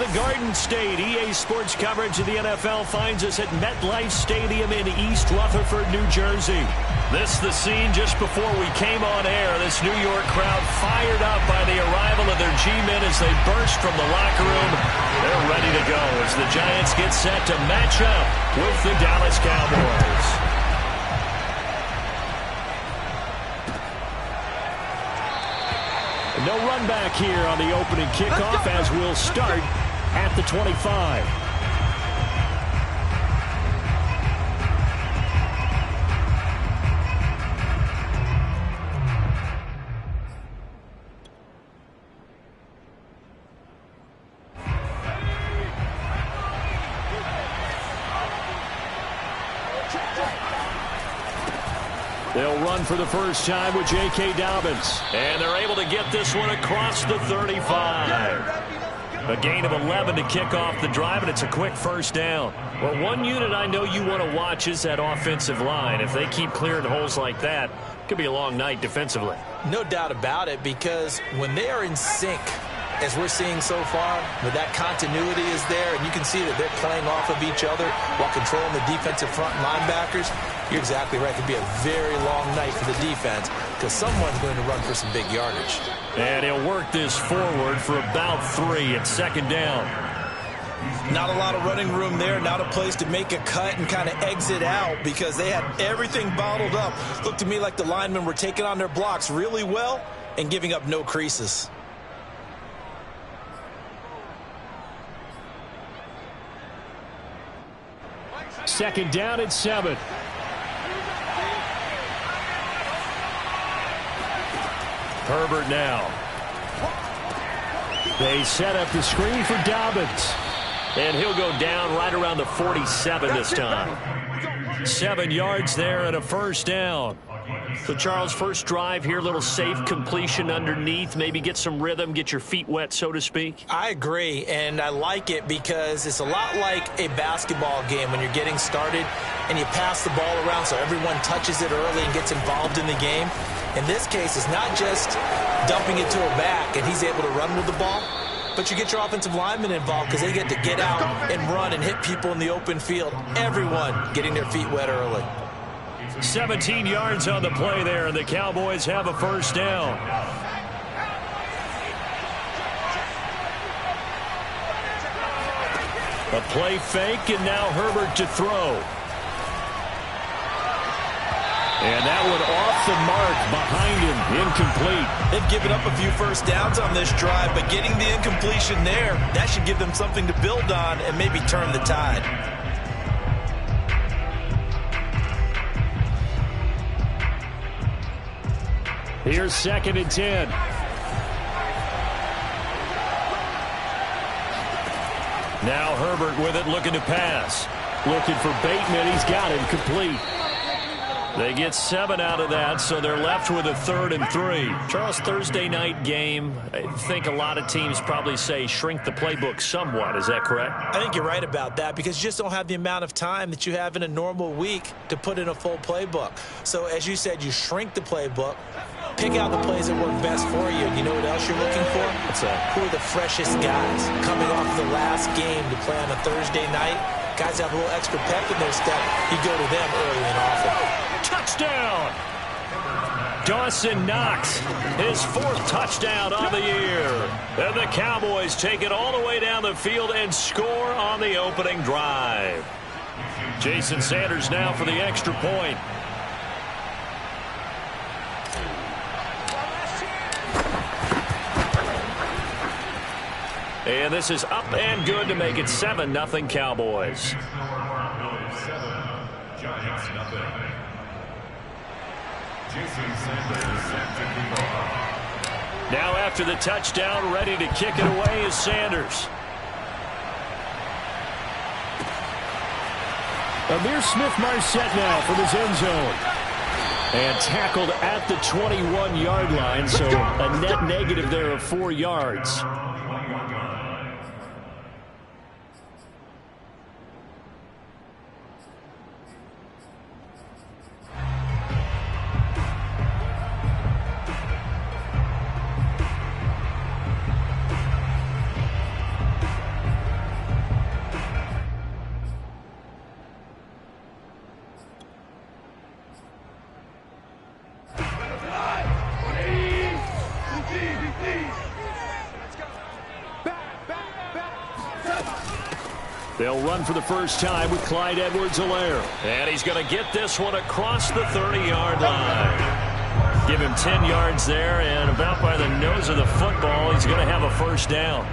the Garden State. EA Sports coverage of the NFL finds us at MetLife Stadium in East Rutherford, New Jersey. This the scene just before we came on air. This New York crowd fired up by the arrival of their G-men as they burst from the locker room. They're ready to go as the Giants get set to match up with the Dallas Cowboys. No run back here on the opening kickoff as we'll start at the 25. They'll run for the first time with J.K. Dobbins. And they're able to get this one across the 35. A gain of 11 to kick off the drive, and it's a quick first down. Well, one unit I know you want to watch is that offensive line. If they keep clearing holes like that, it could be a long night defensively. No doubt about it, because when they are in sync, as we're seeing so far, where that continuity is there, and you can see that they're playing off of each other while controlling the defensive front linebackers, you're exactly right. It could be a very long night for the defense because someone's going to run for some big yardage. And he'll work this forward for about 3 at second down. Not a lot of running room there. Not a place to make a cut and kind of exit out because they had everything bottled up. Looked to me like the linemen were taking on their blocks really well and giving up no creases. Second down at 7. Herbert now. They set up the screen for Dobbins. And he'll go down right around the 47 this time. 7 yards there and a first down. So, Charles, first drive here, little safe completion underneath. Maybe get some rhythm, get your feet wet, so to speak. I agree, and I like it because it's a lot like a basketball game when you're getting started and you pass the ball around so everyone touches it early and gets involved in the game. In this case, it's not just dumping it to a back and he's able to run with the ball, but you get your offensive linemen involved because they get to get out and run and hit people in the open field. Everyone getting their feet wet early. 17 yards on the play there, and the Cowboys have a first down. A play fake, and now Herbert to throw. And that one off the mark behind him, incomplete. They've given up a few first downs on this drive, but getting the incompletion there, that should give them something to build on and maybe turn the tide. Here's second and 10. Now Herbert with it, looking to pass. Looking for Bateman. He's got him complete. They get 7 out of that, so they're left with a 3rd and 3. Charles, Thursday night game, I think a lot of teams probably say shrink the playbook somewhat. Is that correct? I think you're right about that because you just don't have the amount of time that you have in a normal week to put in a full playbook. So as you said, you shrink the playbook, pick out the plays that work best for you. And you know what else you're looking for? What's that? Who are the freshest guys coming off the last game to play on a Thursday night? Guys have a little extra pep in their step. You go to them early and often. Touchdown! Dawson Knox, his 4th touchdown on the year. And the Cowboys take it all the way down the field and score on the opening drive. Jason Sanders now for the extra point. And this is up and good to make it 7-0 Cowboys. Now after the touchdown, ready to kick it away is Sanders. Amir Smith-Marset now from his end zone. And tackled at the 21-yard line, so a net negative there of 4 yards. They'll run for the first time with Clyde Edwards-Helaire. And he's going to get this one across the 30-yard line. Give him 10 yards there, and about by the nose of the football, he's going to have a first down.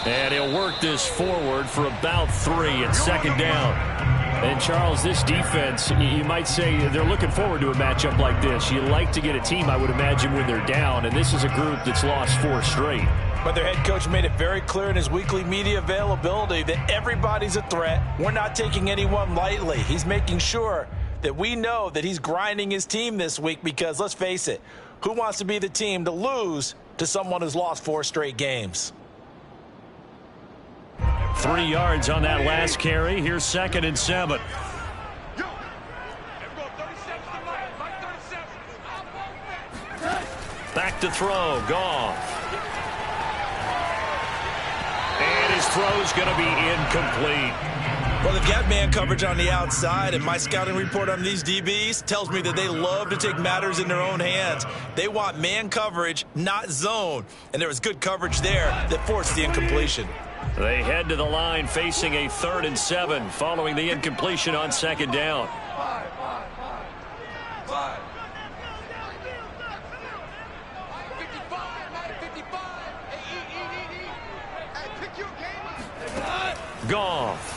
And he'll work this forward for about 3 at second down. And, Charles, this defense, you might say they're looking forward to a matchup like this. You like to get a team, I would imagine, when they're down. And this is a group that's lost 4 straight. But their head coach made it very clear in his weekly media availability that everybody's a threat. We're not taking anyone lightly. He's making sure that we know that he's grinding his team this week because, let's face it, who wants to be the team to lose to someone who's lost 4 straight games? 3 yards on that last carry. Here's 2nd and 7. Back to throw. Goff. And his throw's going to be incomplete. Well, they've got man coverage on the outside, and my scouting report on these DBs tells me that they love to take matters in their own hands. They want man coverage, not zone. And there was good coverage there that forced the incompletion. They head to the line facing a 3rd and 7 following the incompletion on 2nd down. Goff.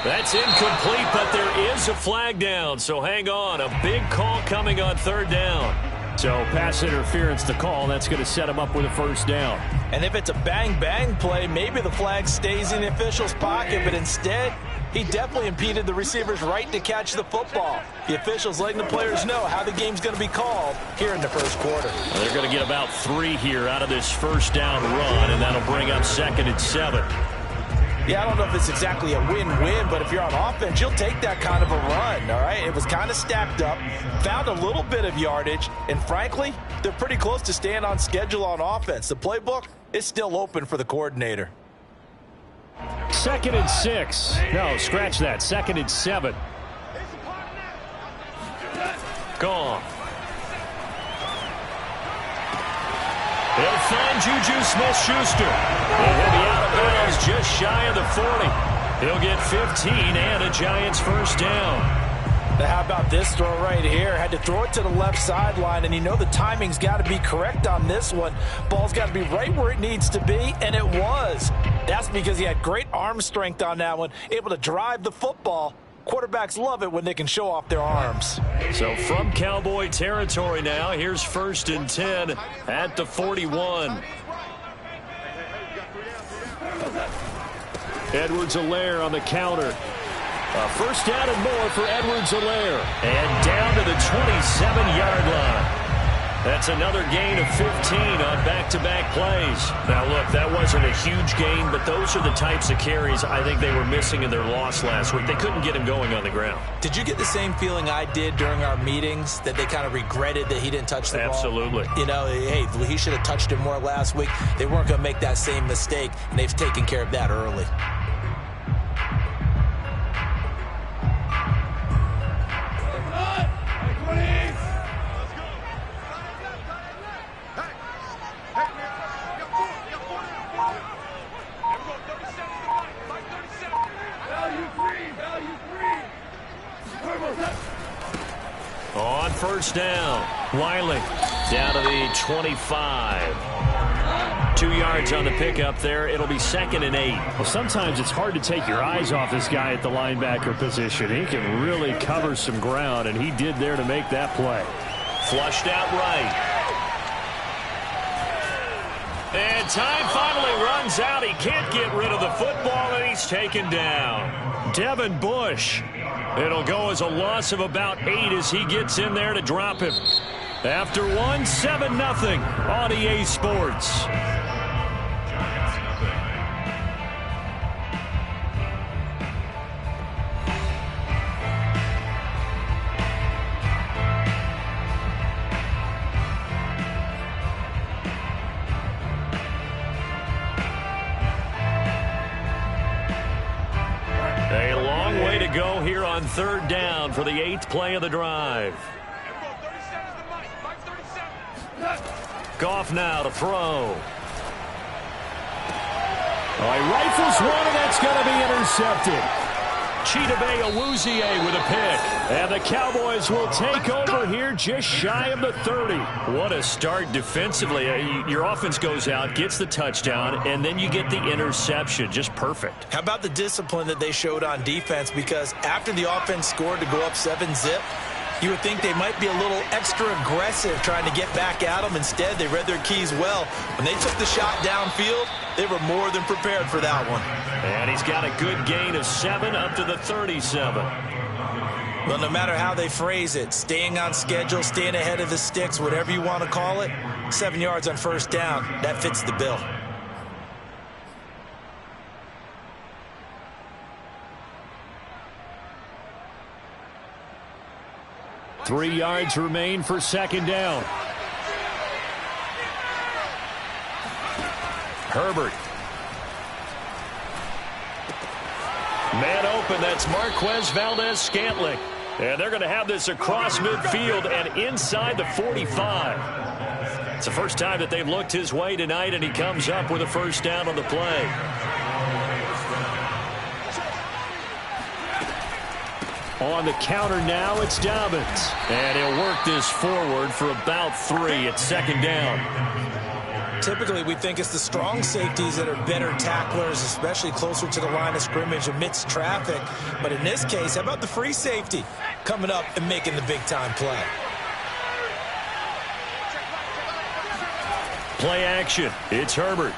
That's incomplete, but there is a flag down, so hang on. A big call coming on 3rd down. So pass interference to call. That's going to set him up with a first down. And if it's a bang-bang play, maybe the flag stays in the official's pocket, but instead, he definitely impeded the receiver's right to catch the football. The officials letting the players know how the game's going to be called here in the first quarter. Well, they're going to get about 3 here out of this first down run, and that'll bring up 2nd and 7. Yeah, I don't know if it's exactly a win-win, but if you're on offense, you'll take that kind of a run, all right? It was kind of stacked up, found a little bit of yardage, and frankly, they're pretty close to staying on schedule on offense. The playbook is still open for the coordinator. 2nd and 6. No, scratch that. 2nd and 7. Gone. He'll find Juju Smith-Schuster. He'll be out of bounds just shy of the 40. He'll get 15 and a Giants first down. Now how about this throw right here? Had to throw it to the left sideline, and you know the timing's got to be correct on this one. Ball's got to be right where it needs to be, and it was. That's because he had great arm strength on that one, able to drive the football. Quarterbacks love it when they can show off their arms. So from Cowboy territory now, here's 1st and 10 at the 41. Edwards-Helaire on the counter. First down and more for Edwards-Helaire. And down to the 27-yard line. That's another gain of 15 on back-to-back plays. Now, look, that wasn't a huge gain, but those are the types of carries I think they were missing in their loss last week. They couldn't get him going on the ground. Did you get the same feeling I did during our meetings, that they kind of regretted that he didn't touch the ball? Absolutely. You know, hey, he should have touched it more last week. They weren't going to make that same mistake, and they've taken care of that early. On first down, Wiley down to the 25. 2 yards on the pickup there. It'll be 2nd and 8. Well, sometimes it's hard to take your eyes off this guy at the linebacker position. He can really cover some ground, and he did there to make that play. Flushed out right. And time finally runs out. He can't get rid of the football, and he's taken down. Devin Bush It'll go as a loss of about 8 as he gets in there to drop him. After one, 7-0 on EA Sports. A long way to go here on third down for the 8th play of the drive. Goff now to throw. He rifles one, and that's going to be intercepted. Chidobe Awuzie with a pick. And the Cowboys will take over here just shy of the 30. What a start defensively. Your offense goes out, gets the touchdown, and then you get the interception. Just perfect. How about the discipline that they showed on defense? Because after the offense scored to go up 7-zip, you would think they might be a little extra aggressive trying to get back at them. Instead, they read their keys well. When they took the shot downfield, they were more than prepared for that one. And he's got a good gain of 7 up to the 37. Well, no matter how they phrase it, staying on schedule, staying ahead of the sticks, whatever you want to call it, 7 yards on first down, that fits the bill. Three yards remain for second down. Herbert. Man open, that's Marquez Valdez-Scantling. And they're going to have this across midfield and inside the 45. It's the first time that they've looked his way tonight, and he comes up with a first down on the play. On the counter now, it's Dobbins. And he'll work this forward for about 3 at second down. Typically, we think it's the strong safeties that are better tacklers, especially closer to the line of scrimmage amidst traffic. But in this case, how about the free safety coming up and making the big-time play? Play action. It's Herbert.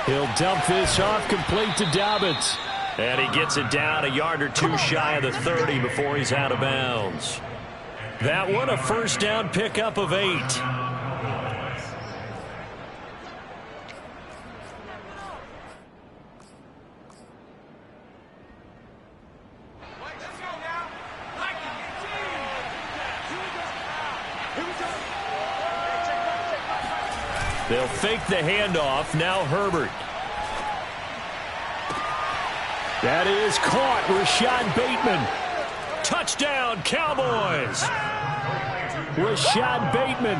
He'll dump this off complete to Dobbins. And he gets it down a yard or 2 shy of the 30 before he's out of bounds. That one a first down pickup of 8. They'll fake the handoff. Now Herbert. That is caught. Rashad Bateman. Touchdown, Cowboys. Rashad Bateman,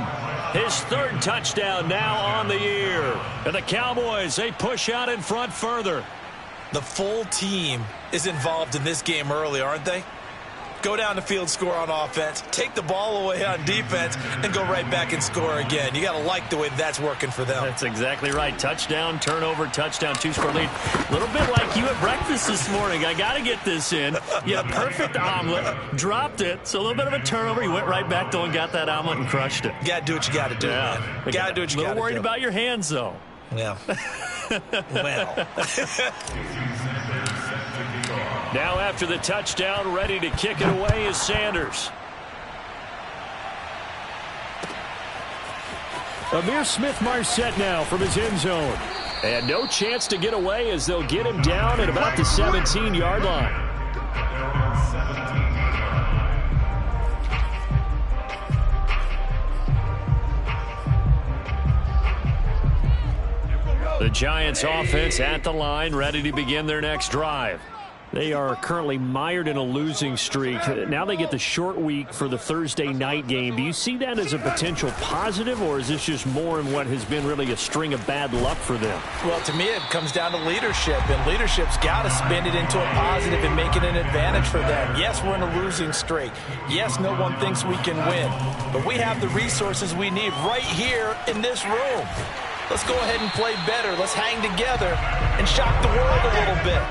his 3rd touchdown now on the year. And the Cowboys, they push out in front further. The full team is involved in this game early, aren't they? Go down the field, score on offense, take the ball away on defense, and go right back and score again. You got to like the way that's working for them. That's exactly right. Touchdown, turnover, touchdown, 2-score lead. A little bit like you at breakfast this morning. I got to get this in. You had a perfect omelet, dropped it, so a little bit of a turnover. You went right back, though, and got that omelet and crushed it. You got to do what you got to do, man. You got to do what you got to do. A little worried about your hands, though. Yeah. Well. Now after the touchdown, ready to kick it away is Sanders. Amir Smith-Marset now from his end zone. And no chance to get away as they'll get him down at about the 17-yard line. The Giants offense at the line, ready to begin their next drive. They are currently mired in a losing streak. Now they get the short week for the Thursday night game. Do you see that as a potential positive, or is this just more in what has been really a string of bad luck for them? Well, to me, it comes down to leadership, and leadership's got to spin it into a positive and make it an advantage for them. Yes, we're in a losing streak. Yes, no one thinks we can win, but we have the resources we need right here in this room. Let's go ahead and play better. Let's hang together and shock the world a little bit.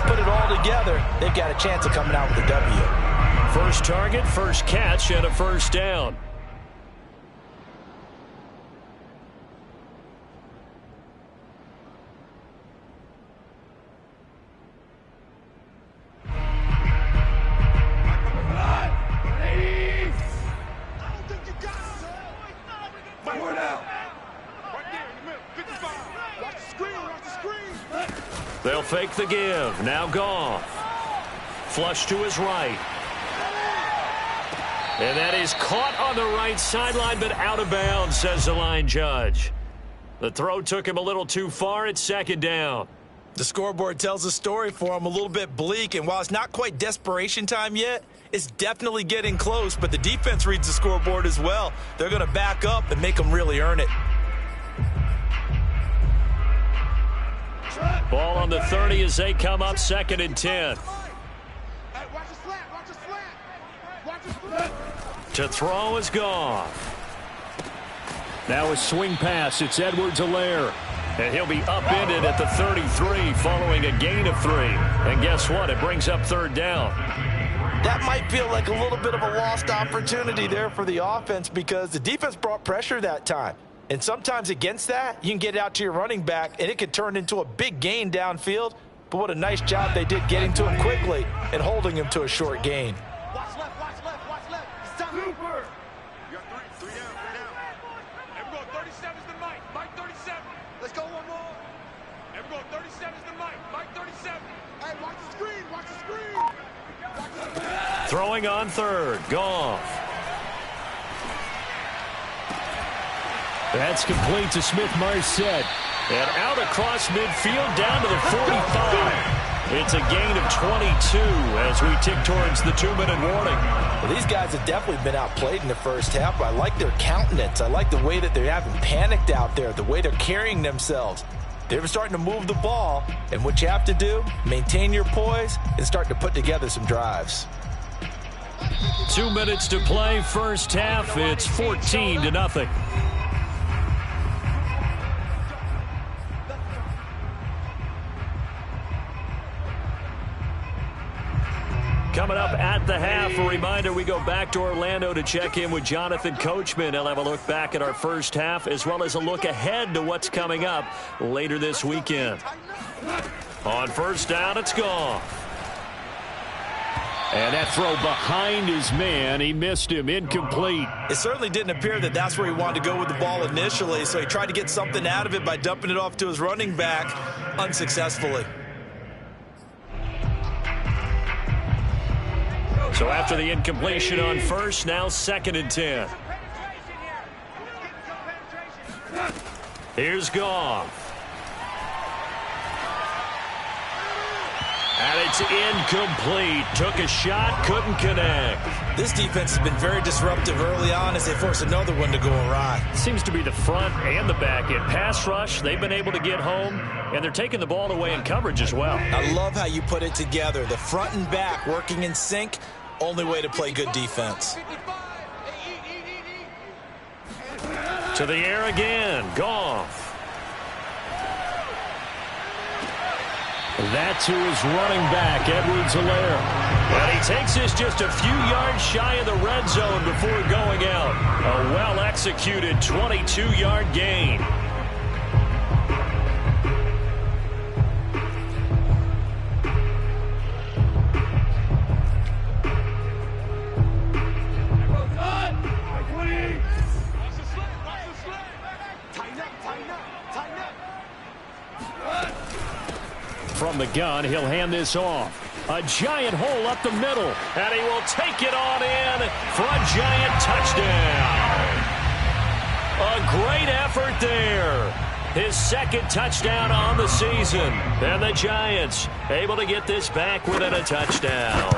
Put it all together, they've got a chance of coming out with a W. First target, first catch, and a first down. They'll fake the give. Now Goff. Flush to his right. And that is caught on the right sideline, but out of bounds, says the line judge. The throw took him a little too far. It's second down. The scoreboard tells a story for him, a little bit bleak, and while it's not quite desperation time yet, it's definitely getting close, but the defense reads the scoreboard as well. They're going to back up and make them really earn it. Ball on the 30 as they come up, 2nd and 10. To throw is Goff. Now a swing pass. It's Edwards-Helaire. And he'll be upended at the 33 following a gain of 3. And guess what? It brings up 3rd down. That might feel like a little bit of a lost opportunity there for the offense because the defense brought pressure that time. And sometimes against that, you can get it out to your running back, and it could turn into a big gain downfield. But what a nice job they did getting to him quickly and holding him to a short gain. Watch left, watch left, watch left. It's time. Super. You got three down. Everyone, 37's the Mike. Mike 37. Let's go one more. Everyone, 37's the Mike. Mike 37. Hey, watch the screen. Watch the screen. Watch the screen. Throwing on 3rd. Goff. That's complete to Smith-Marset. And out across midfield down to the 45. It's a gain of 22 as we tick towards the 2-minute warning. Well, these guys have definitely been outplayed in the first half. I like their countenance. I like the way that they haven't panicked out there, the way they're carrying themselves. They're starting to move the ball, and what you have to do, maintain your poise and start to put together some drives. 2 minutes to play, first half. It's 14-0. Coming up at the half, a reminder, we go back to Orlando to check in with Jonathan Coachman. He'll have a look back at our first half as well as a look ahead to what's coming up later this weekend. On first down, it's Goff. And that throw behind his man, he missed him, incomplete. It certainly didn't appear that that's where he wanted to go with the ball initially, so he tried to get something out of it by dumping it off to his running back unsuccessfully. So after the incompletion on first, now 2nd and 10. Here's Goff. And it's incomplete. Took a shot, couldn't connect. This defense has been very disruptive early on as they force another one to go awry. Seems to be the front and the back end. Pass rush, they've been able to get home, and they're taking the ball away in coverage as well. I love how you put it together. The front and back working in sync. Only way to play good defense. To the air again. Goff. That's who is running back, Edwards-Helaire. And he takes this just a few yards shy of the red zone before going out. A well-executed 22-yard gain. From the gun, he'll hand this off. A giant hole up the middle, and he will take it on in for a giant touchdown. A great effort there. His 2nd touchdown on the season. And the Giants able to get this back within a touchdown.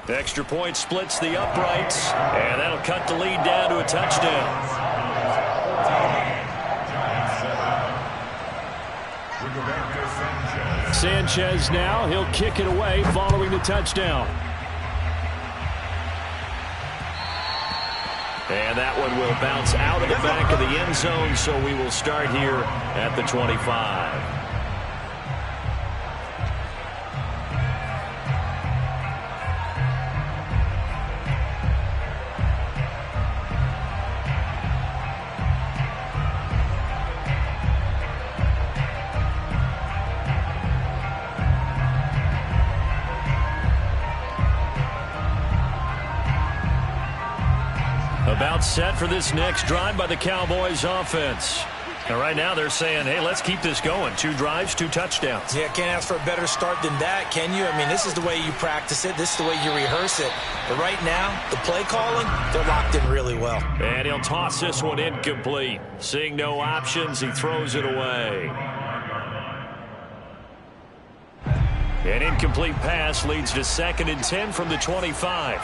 Extra point splits the uprights, and that'll cut the lead down to a touchdown. Sanchez now, he'll kick it away following the touchdown. And that one will bounce out of the back of the end zone, so we will start here at the 25. About set for this next drive by the Cowboys offense. And right now they're saying, hey, let's keep this going. 2 drives, 2 touchdowns. Yeah, can't ask for a better start than that, can you? I mean, this is the way you practice it. This is the way you rehearse it. But right now, the play calling, they're locked in really well. And he'll toss this one incomplete. Seeing no options, he throws it away. An incomplete pass leads to 2nd and 10 from the 25.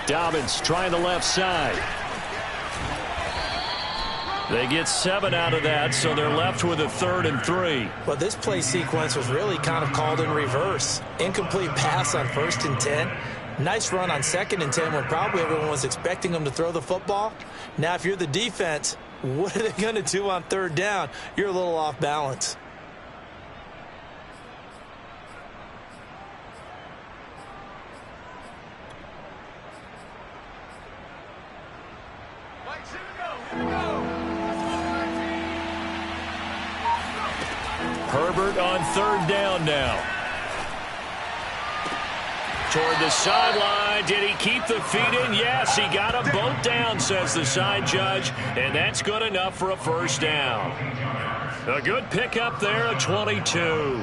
Dobbins trying the left side. They get 7 out of that, so they're left with a 3rd and 3. Well, this play sequence was really kind of called in reverse. Incomplete pass on 1st and 10. Nice run on 2nd and 10 when probably everyone was expecting them to throw the football. Now, if you're the defense, what are they going to do on 3rd down? You're a little off balance. Herbert on 3rd down now. Toward the sideline. Did he keep the feet in? Yes, he got them both down, says the side judge, and that's good enough for a 1st down. A good pickup there at 22.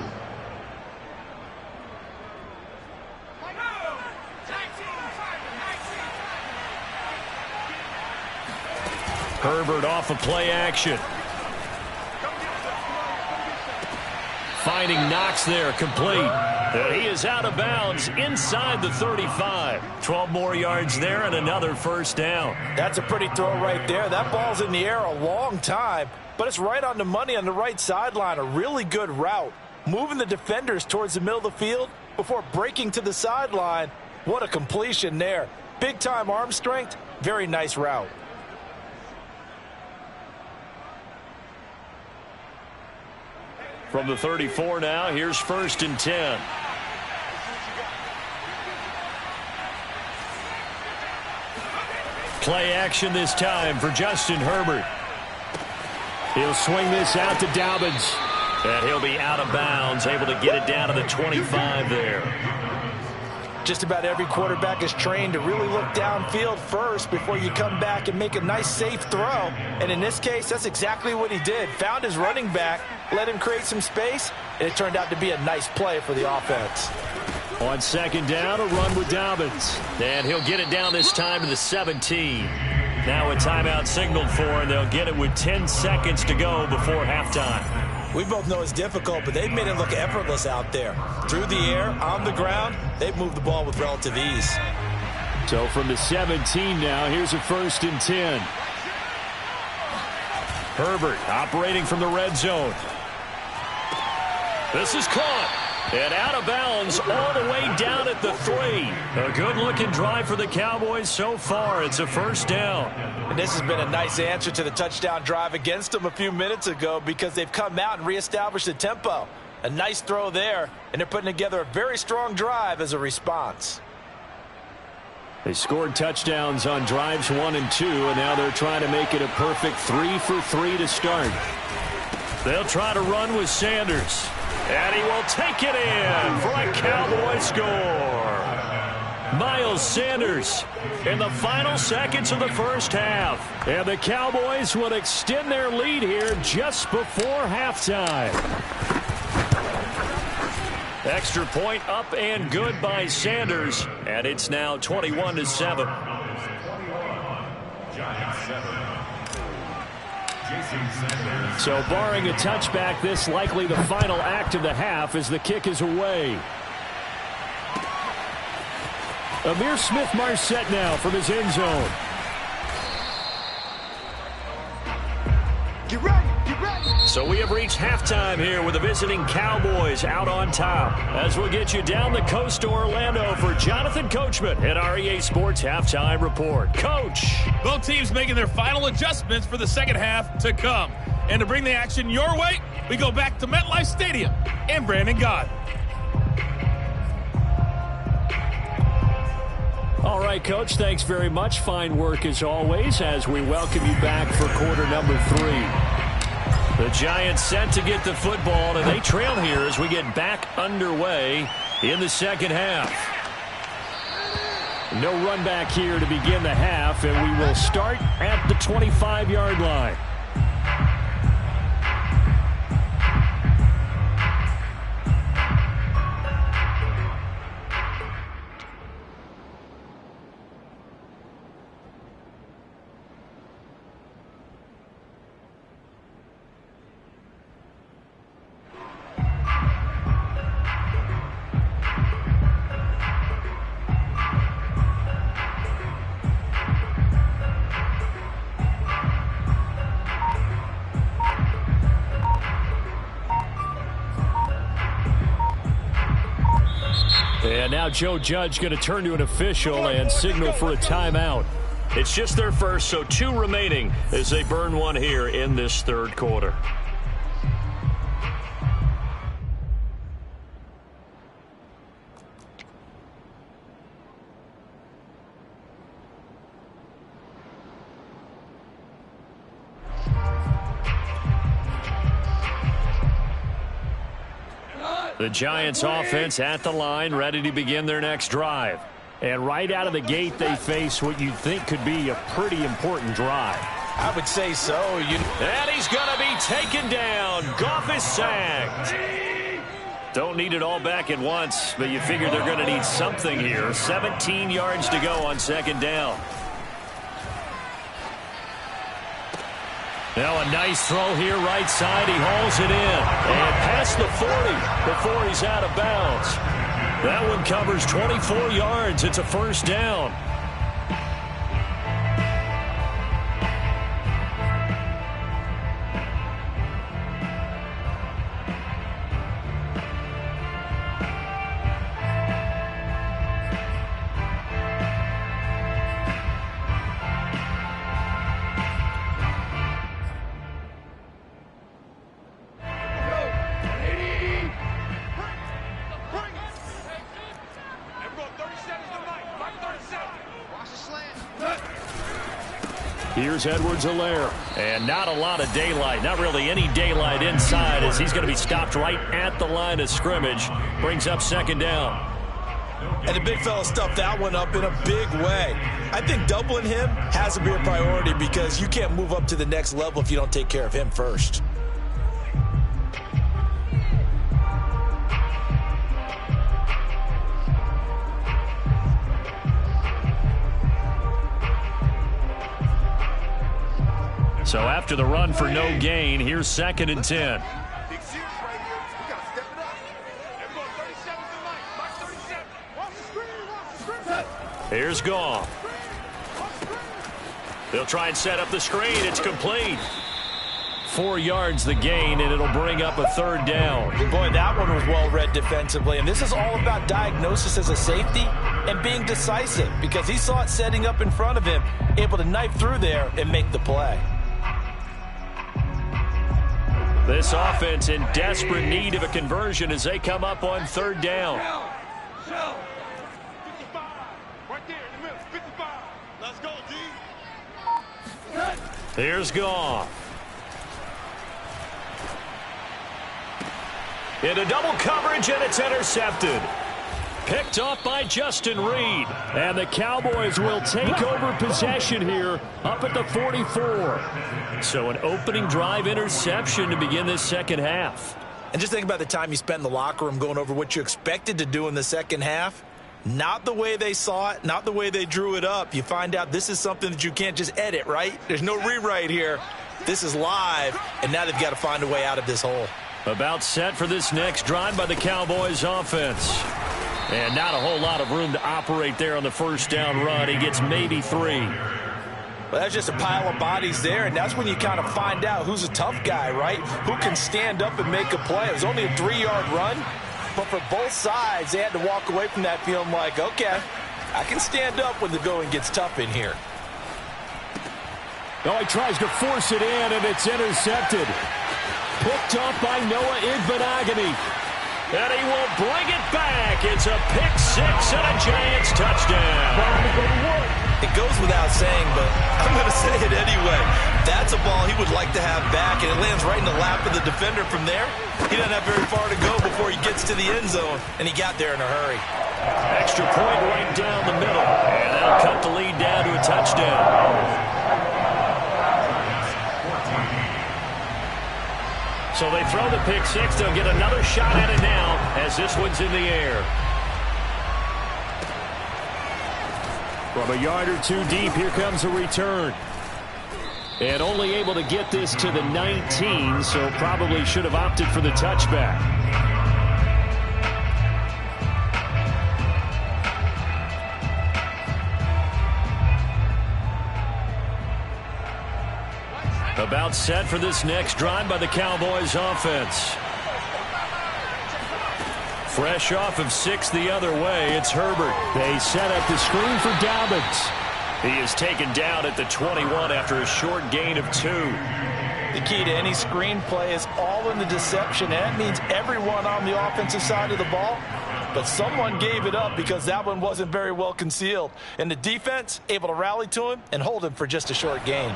Herbert off of play action. Finding Knox there, complete. And he is out of bounds inside the 35. 12 more yards there and another 1st down. That's a pretty throw right there. That ball's in the air a long time, but it's right on the money on the right sideline. A really good route. Moving the defenders towards the middle of the field before breaking to the sideline. What a completion there. Big-time arm strength. Very nice route. From the 34 now, here's 1st and 10. Play action this time for Justin Herbert. He'll swing this out to Dobbins. And he'll be out of bounds, able to get it down to the 25 there. Just about every quarterback is trained to really look downfield first before you come back and make a nice, safe throw. And in this case, that's exactly what he did. Found his running back, let him create some space, and it turned out to be a nice play for the offense. On 2nd down, a run with Dobbins. And he'll get it down this time to the 17. Now a timeout signaled for, and they'll get it with 10 seconds to go before halftime. We both know it's difficult, but they've made it look effortless out there. Through the air, on the ground, they've moved the ball with relative ease. So from the 17 now, here's a 1st and 10. Herbert operating from the red zone. This is caught. And out of bounds all the way down at the 3. A good-looking drive for the Cowboys so far. It's a 1st down. And this has been a nice answer to the touchdown drive against them a few minutes ago because they've come out and reestablished the tempo. A nice throw there, and they're putting together a very strong drive as a response. They scored touchdowns on drives 1 and 2, and now they're trying to make it a perfect 3 for 3 to start. They'll try to run with Sanders. And he will take it in for a Cowboy score. Miles Sanders in the final seconds of the 1st half. And the Cowboys will extend their lead here just before halftime. Extra point up and good by Sanders. And it's now 21-7. So barring a touchback, this likely the final act of the half as the kick is away. Amir Smith-Marset now from his end zone. Get ready, get ready. So we have reached halftime here with the visiting Cowboys out on top. As we'll get you down the coast to Orlando for Jonathan Coachman at our EA Sports Halftime Report. Coach. Both teams making their final adjustments for the second half to come. And to bring the action your way, we go back to MetLife Stadium and Brandon Gott. All right, Coach, thanks very much. Fine work as always as we welcome you back for quarter number 3. The Giants set to get the football, and they trail here as we get back underway in the second half. No run back here to begin the half, and we will start at the 25-yard line. And now Joe Judge going to turn to an official and signal for a timeout. It's just their first, so 2 remaining as they burn one here in this third quarter. The Giants offense at the line, ready to begin their next drive. And right out of the gate, they face what you'd think could be a pretty important drive. I would say so. And he's going to be taken down. Goff is sacked. Don't need it all back at once, but you figure they're going to need something here. 17 yards to go on second down. Now a nice throw here right side. He hauls it in. And past the 40 before he's out of bounds. That one covers 24 yards. It's a first down. Here's Edwards-Helaire. And not a lot of daylight. Not really any daylight inside as he's going to be stopped right at the line of scrimmage. Brings up second down. And the big fella stuffed that one up in a big way. I think doubling him has to be a priority because you can't move up to the next level if you don't take care of him first. So after the run for no gain, here's second and 10. Here's Goff. They'll try and set up the screen. It's complete. 4 yards the gain, and it'll bring up a third down. Boy, that one was well read defensively. And this is all about diagnosis as a safety and being decisive because he saw it setting up in front of him, able to knife through there and make the play. This offense in desperate need of a conversion as they come up on third down. Right there in the middle, 55. Let's go, D. Here's Goff. Into double coverage, and it's intercepted. Picked off by Justin Reed. And the Cowboys will take over possession here up at the 44. So an opening drive interception to begin this second half. And just think about the time you spent in the locker room going over what you expected to do in the second half. Not the way they saw it, not the way they drew it up. You find out this is something that you can't just edit, right? There's no rewrite here. This is live, and now they've got to find a way out of this hole. About set for this next drive by the Cowboys offense. And not a whole lot of room to operate there on the first down run. He gets maybe 3. Well, that's just a pile of bodies there, and that's when you kind of find out who's a tough guy, right? Who can stand up and make a play. It was only a 3-yard run, but for both sides, they had to walk away from that feeling like, okay, I can stand up when the going gets tough in here. Oh, he tries to force it in, and it's intercepted. Picked off by Noah Igbinoghene. And he will bring it back. It's a pick 6 and a Giants touchdown. It goes without saying, but I'm going to say it anyway. That's a ball he would like to have back, and it lands right in the lap of the defender from there. He doesn't have very far to go before he gets to the end zone, and he got there in a hurry. Extra point right down the middle, and that'll cut the lead down to a touchdown. So they throw the pick six. They'll get another shot at it now as this one's in the air. From a yard or two deep, here comes a return. And only able to get this to the 19, so probably should have opted for the touchback. About set for this next drive by the Cowboys offense. Fresh off of 6 the other way, it's Herbert. They set up the screen for Dobbins. He is taken down at the 21 after a short gain of 2. The key to any screen play is all in the deception. That means everyone on the offensive side of the ball. But someone gave it up because that one wasn't very well concealed. And the defense able to rally to him and hold him for just a short gain.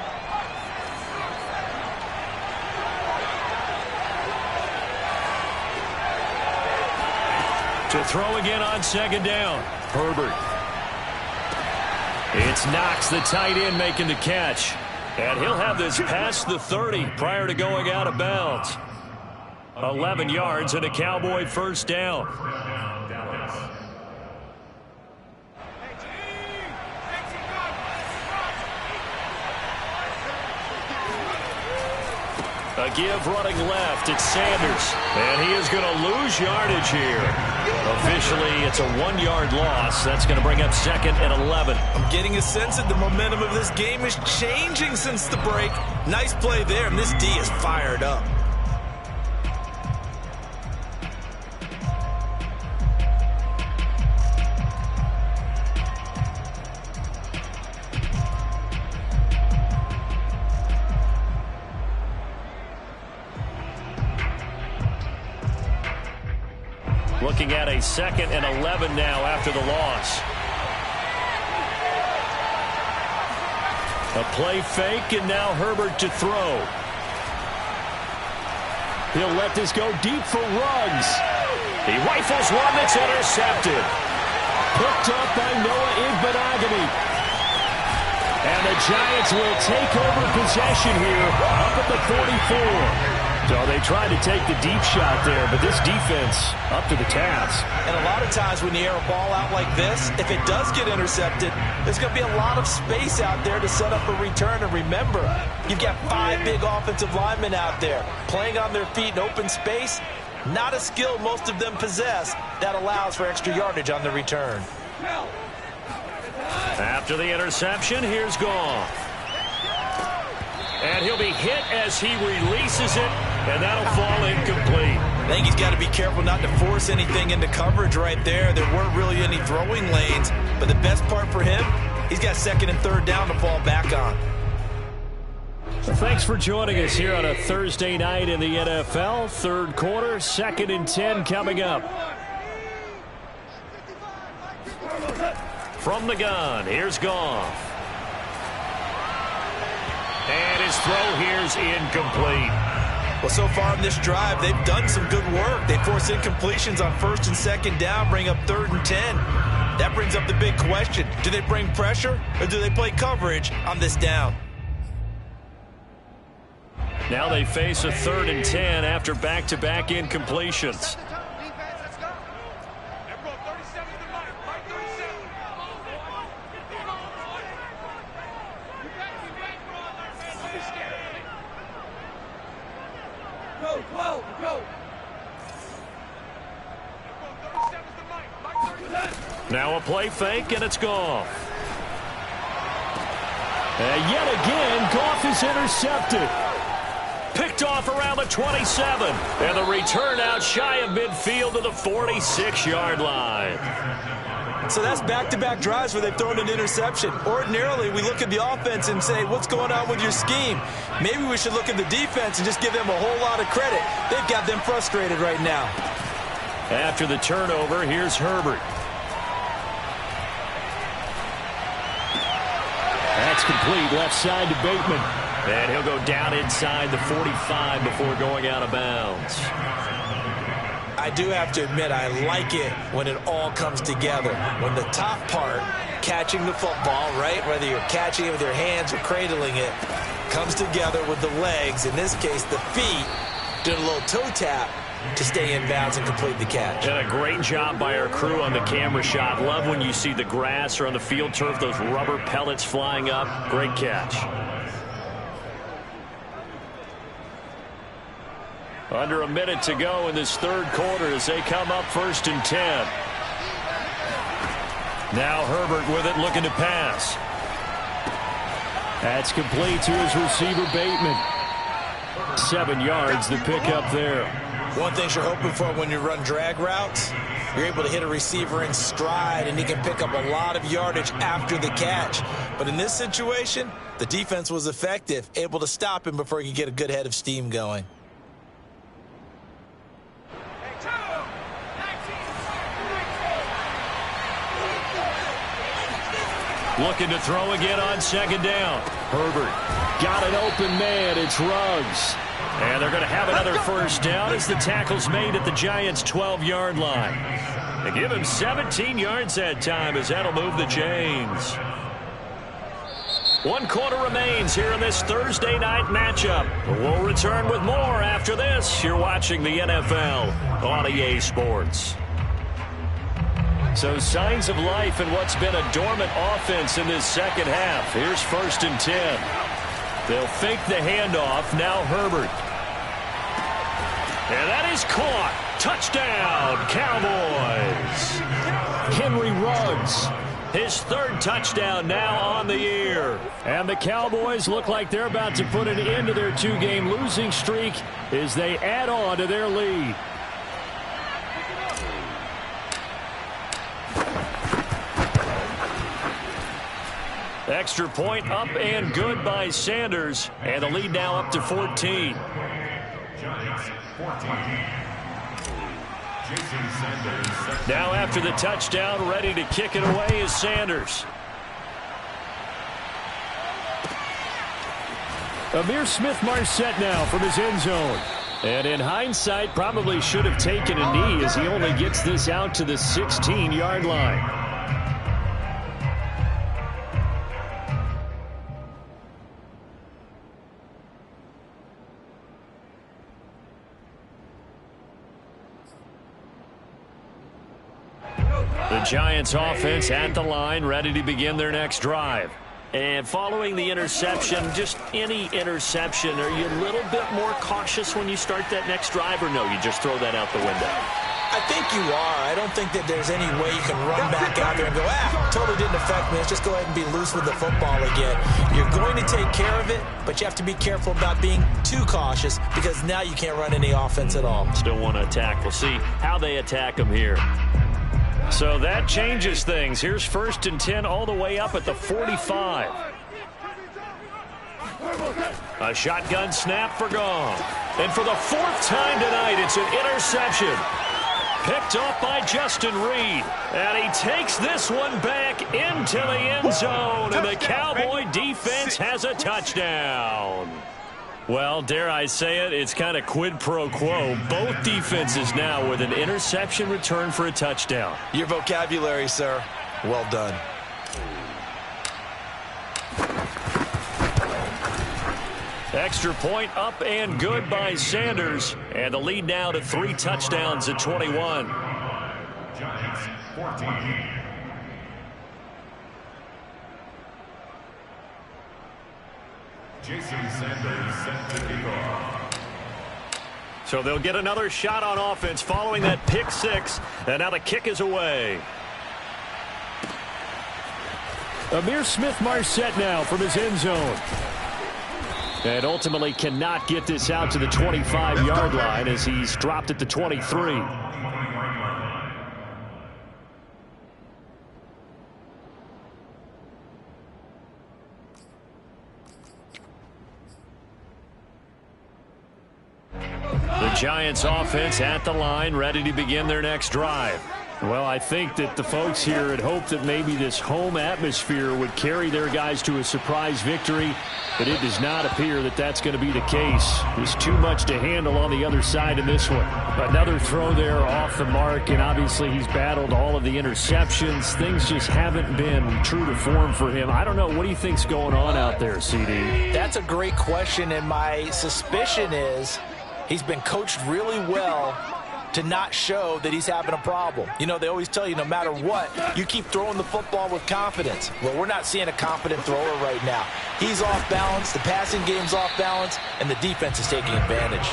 To throw again on second down. Herbert. It's Knox, the tight end, making the catch. And he'll have this past the 30 prior to going out of bounds. 11 yards and a Cowboy first down. A give running left. It's Sanders. And he is going to lose yardage here. Officially, it's a 1-yard loss. That's going to bring up 2nd and 11. I'm getting a sense that the momentum of this game is changing since the break. Nice play there, and this D is fired up. Looking at a 2nd and 11 now after the loss. A play fake, and now Herbert to throw. He'll let this go deep for Ruggs. He rifles one that's intercepted. Picked up by Noah Igbenogany. And the Giants will take over possession here up at the 44. So they tried to take the deep shot there, but this defense up to the task. And a lot of times when you air a ball out like this, if it does get intercepted, there's going to be a lot of space out there to set up a return. And remember, you've got 5 big offensive linemen out there playing on their feet in open space. Not a skill most of them possess that allows for extra yardage on the return. After the interception, here's Goff. And he'll be hit as he releases it, and that'll fall incomplete. I think he's got to be careful not to force anything into coverage right there. There weren't really any throwing lanes, but the best part for him, he's got 2nd and 3rd down to fall back on. Well, thanks for joining us here on a Thursday night in the NFL. 3rd quarter, 2nd and 10 coming up. From the gun, here's Goff. And his throw here's incomplete. Well, so far in this drive, they've done some good work. They force incompletions on 1st and 2nd down, bring up 3rd and 10. That brings up the big question. Do they bring pressure or do they play coverage on this down? Now they face a 3rd and 10 after back-to-back incompletions. Now a play fake, and it's Goff. And yet again, Goff is intercepted. Picked off around the 27. And the return out shy of midfield to the 46-yard line. So that's back-to-back drives where they've thrown an interception. Ordinarily, we look at the offense and say, what's going on with your scheme? Maybe we should look at the defense and just give them a whole lot of credit. They've got them frustrated right now. After the turnover, here's Herbert. Pass complete left side to Bateman. And he'll go down inside the 45 before going out of bounds. I do have to admit, I like it when it all comes together. When the top part, catching the football, right, whether you're catching it with your hands or cradling it, comes together with the legs, in this case the feet, doing a little toe tap to stay in bounds and complete the catch. And a great job by our crew on the camera shot. Love when you see the grass or on the field turf, those rubber pellets flying up. Great catch. Under a minute to go in this third quarter as they come up 1st and 10. Now Herbert with it, looking to pass. That's complete to his receiver, Bateman. 7 yards, the pickup there. One thing you're hoping for when you run drag routes, you're able to hit a receiver in stride, and he can pick up a lot of yardage after the catch. But in this situation, the defense was effective, able to stop him before he could get a good head of steam going. Looking to throw again on 2nd down. Herbert got an open man. It's Ruggs. And they're going to have another 1st down as the tackle's made at the Giants' 12-yard line. They give him 17 yards that time as that'll move the chains. 1 quarter remains here in this Thursday night matchup. We'll return with more after this. You're watching the NFL on EA Sports. So signs of life in what's been a dormant offense in this second half. Here's 1st and 10. They'll fake the handoff. Now Herbert. And that is caught. Touchdown, Cowboys. Henry Ruggs. His 3rd touchdown now on the year. And the Cowboys look like they're about to put an end to their 2-game losing streak as they add on to their lead. Extra point up and good by Sanders. And the lead now up to 14. Now after the touchdown, ready to kick it away is Sanders. Amir Smith-Marset now from his end zone. And in hindsight, probably should have taken a knee as he only gets this out to the 16-yard line. The Giants offense at the line, ready to begin their next drive. And following the interception, just any interception, are you a little bit more cautious when you start that next drive, or no, you just throw that out the window? I think you are. I don't think that there's any way you can run back out there and go, totally didn't affect me. Let's just go ahead and be loose with the football again. You're going to take care of it, but you have to be careful about being too cautious because now you can't run any offense at all. Still want to attack. We'll see how they attack them here. So that changes things. Here's 1st and 10 all the way up at the 45. A shotgun snap for Goff. And for the 4th time tonight, it's an interception. Picked off by Justin Reed. And he takes this one back into the end zone. And the Cowboy defense has a touchdown. Well, dare I say it, it's kind of quid pro quo. Both defenses now with an interception return for a touchdown. Your vocabulary, sir. Well done. Extra point up and good by Sanders. And the lead now to 3 touchdowns at 21. Giants 14. Jason Sanders set to kick off. So they'll get another shot on offense following that pick 6. And now the kick is away. Amir Smith-Marset now from his end zone. And ultimately cannot get this out to the 25-yard line as he's dropped at the 23. The Giants offense at the line, ready to begin their next drive. Well, I think that the folks here had hoped that maybe this home atmosphere would carry their guys to a surprise victory, but it does not appear that that's going to be the case. There's too much to handle on the other side in this one. Another throw there off the mark, and obviously he's battled all of the interceptions. Things just haven't been true to form for him. I don't know. What do you think's going on out there, CD? That's a great question, and my suspicion is he's been coached really well to not show that he's having a problem. You know, they always tell you no matter what, you keep throwing the football with confidence. Well, we're not seeing a confident thrower right now. He's off balance, the passing game's off balance, and the defense is taking advantage.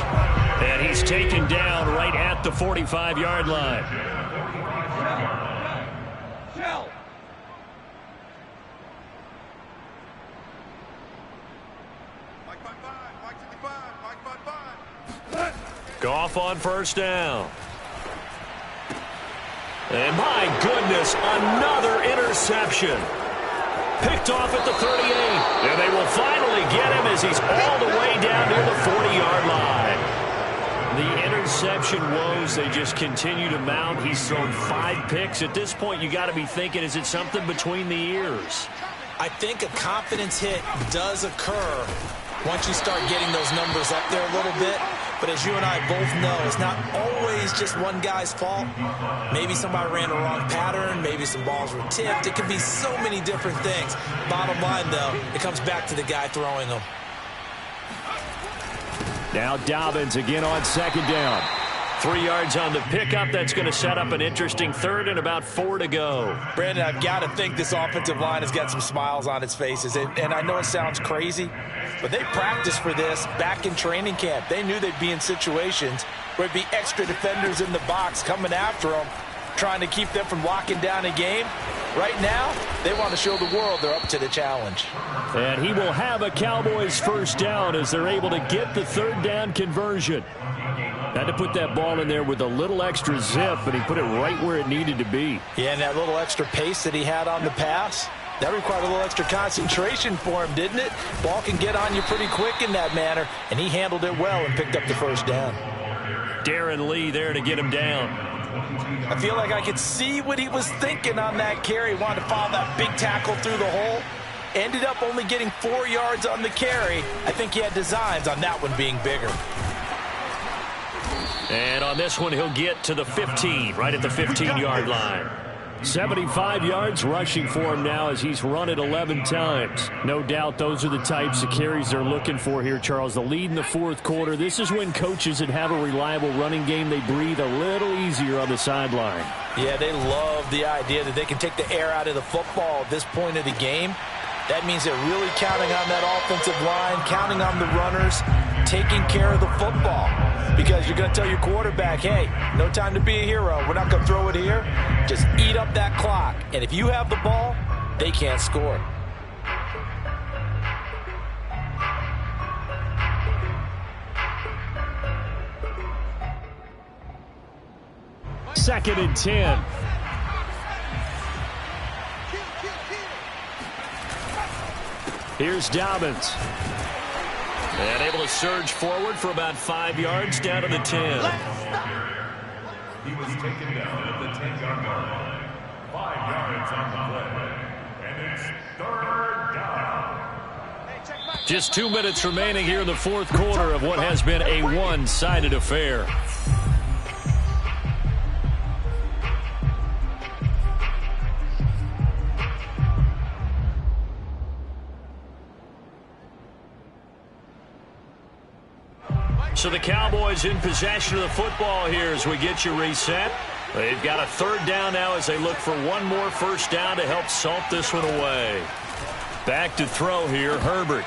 And he's taken down right at the 45-yard line. Goff on first down. And my goodness, another interception. Picked off at the 38. And they will finally get him as he's all the way down near the 40-yard line. The interception woes, they just continue to mount. He's thrown 5 picks. At this point, you got to be thinking, is it something between the ears? I think a confidence hit does occur once you start getting those numbers up there a little bit. But as you and I both know, it's not always just one guy's fault. Maybe somebody ran the wrong pattern. Maybe some balls were tipped. It could be so many different things. Bottom line, though, it comes back to the guy throwing them. Now Dobbins again on second down. 3 yards on the pickup. That's going to set up an interesting third and about 4 to go. Brandon, I've got to think this offensive line has got some smiles on its faces. And I know it sounds crazy, but they practiced for this back in training camp. They knew they'd be in situations where it'd be extra defenders in the box coming after them, trying to keep them from locking down a game. Right now, they want to show the world they're up to the challenge. And he will have a Cowboys first down as they're able to get the third down conversion. Had to put that ball in there with a little extra zip, but he put it right where it needed to be. Yeah, and that little extra pace that he had on the pass, that required a little extra concentration for him, didn't it? Ball can get on you pretty quick in that manner, and he handled it well and picked up the first down. Darren Lee there to get him down. I feel like I could see what he was thinking on that carry. He wanted to follow that big tackle through the hole. Ended up only getting 4 yards on the carry. I think he had designs on that one being bigger. And on this one, he'll get to the 15, right at the 15-yard line. 75 yards rushing for him now as he's run it 11 times. No doubt those are the types of carries they're looking for here, Charles. The lead in the fourth quarter. This is when coaches that have a reliable running game, they breathe a little easier on the sideline. Yeah, they love the idea that they can take the air out of the football at this point of the game. That means they're really counting on that offensive line, counting on the runners, taking care of the football. Because you're going to tell your quarterback, hey, no time to be a hero. We're not going to throw it here. Just eat up that clock. And if you have the ball, they can't score. Second and 10. Here's Dobbins. And able to surge forward for about 5 yards down to the 10. He was taken down at the 10-yard line. 5 yards on the play. And it's third down. Just 2 minutes remaining here in the fourth quarter of what has been a one-sided affair. So the Cowboys in possession of the football here as we get you reset. They've got a third down now as they look for one more first down to help salt this one away. Back to throw here, Herbert.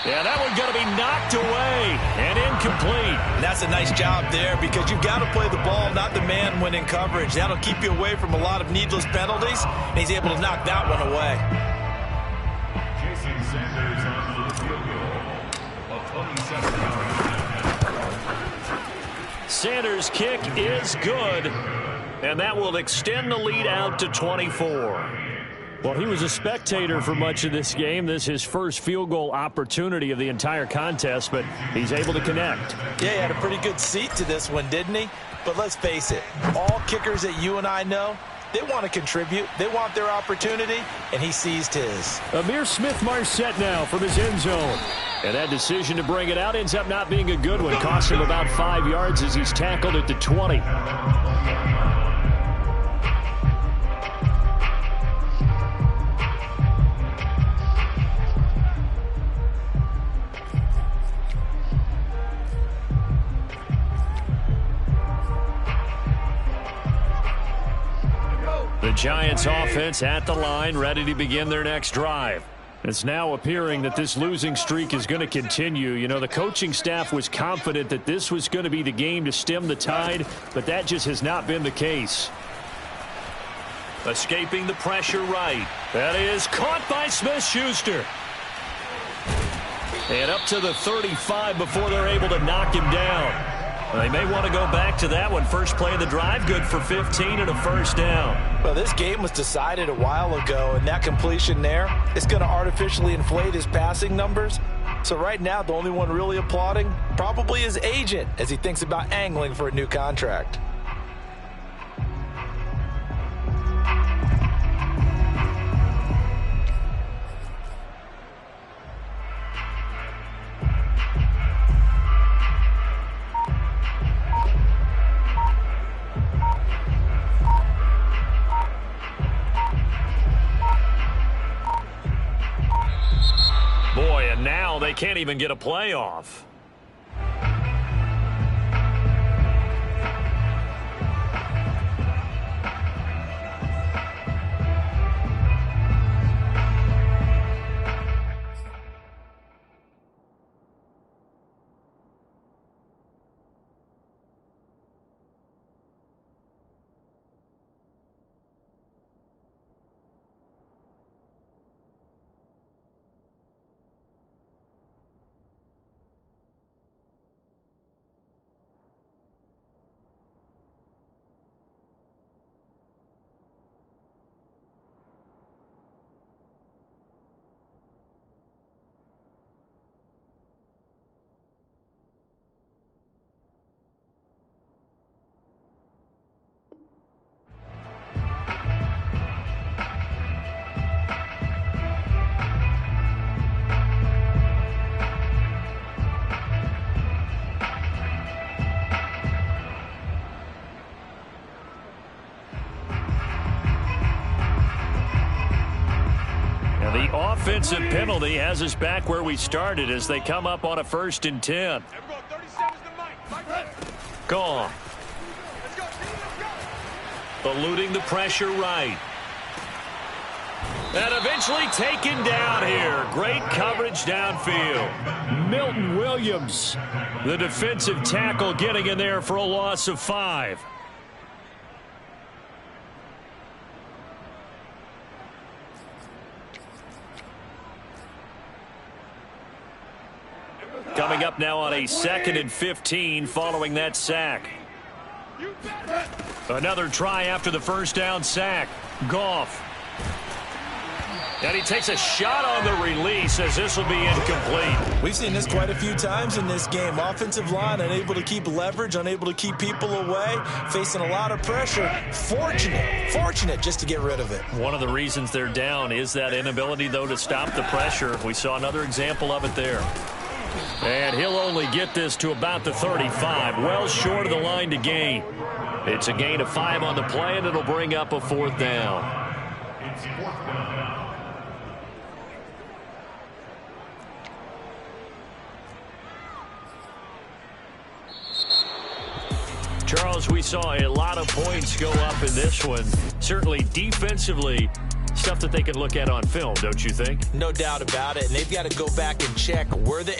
Yeah, that one's going to be knocked away and incomplete. That's a nice job there because you've got to play the ball, not the man when in coverage. That'll keep you away from a lot of needless penalties, and he's able to knock that one away. Jason Sanders on the field goal of 27 yards. Sanders' kick is good, and that will extend the lead out to 24. Well, he was a spectator for much of this game. This is his first field goal opportunity of the entire contest, but he's able to connect. Yeah, he had a pretty good seat to this one, didn't he? But let's face it, all kickers that you and I know, they want to contribute. They want their opportunity, and he seized his. Amir Smith-Marset now from his end zone. And that decision to bring it out ends up not being a good one. Costs him about 5 yards as he's tackled at the 20. The Giants offense at the line, ready to begin their next drive. It's now appearing that this losing streak is going to continue. You know, the coaching staff was confident that this was going to be the game to stem the tide, but that just has not been the case. Escaping the pressure right. That is caught by Smith-Schuster. And up to the 35 before they're able to knock him down. They may want to go back to that one. First play of the drive, good for 15 and a first down. Well, this game was decided a while ago, and that completion there is going to artificially inflate his passing numbers. So right now, the only one really applauding probably his agent as he thinks about angling for a new contract. Boy, and now they can't even get a playoff. The offensive penalty has us back where we started as they come up on a 1st and 10. Gone. Eluding the pressure right. And eventually taken down here. Great coverage downfield. Milton Williams, the defensive tackle, getting in there for a loss of 5. Coming up now on a 2nd and 15 following that sack. Another try after the first down sack. Goff. And he takes a shot on the release as this will be incomplete. We've seen this quite a few times in this game. Offensive line unable to keep leverage, unable to keep people away, facing a lot of pressure. Fortunate just to get rid of it. One of the reasons they're down is that inability, though, to stop the pressure. We saw another example of it there. And he'll only get this to about the 35, well short of the line to gain. It's a gain of 5 on the play, and it'll bring up a 4th down. It's 4th down. Charles, we saw a lot of points go up in this one. Certainly defensively, stuff that they can look at on film, don't you think? No doubt about it, and they've got to go back and check where the